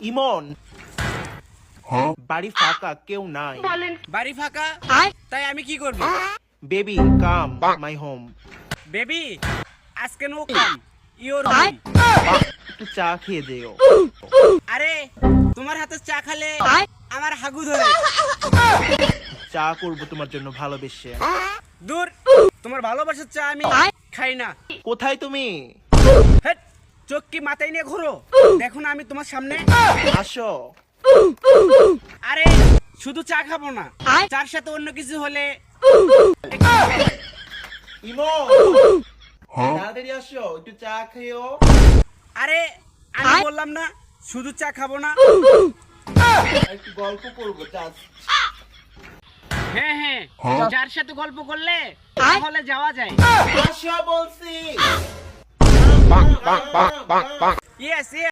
ইমন, বাড়ি ফাঁকা, কেউ নাই। বাড়ি ফাঁকা, তাই আমি কি করব? Baby come my home. Baby, আজকে নো কাম, ইওর হোম। একটু চা খেয়ে দিও। আরে তোমার হাতে চা খেলে আমার হাগু ধরে। চা করবো তোমার জন্য ভালোবেসে। দূর, তোমার ভালোবাসার চা আমি খাই না। কোথায় তুমি? হেট, চোখ কি মাথায় নিয়ে ঘোরো? দেখো না আমি তোমার সামনে। আসো। আরে শুধু চা খাবো না, চার সাথে অন্য কিছু হলে। ইমন, তাড়াতাড়ি আসো, একটু চা খেয়েও। আরে আমি বললাম না শুধু চা খাবো না। একটু গল্প করবো চা। হ্যাঁ হ্যাঁ, যার সাথে গল্প করলে তাহলে যাওয়া যায়। আসো বলছি। Yes yes.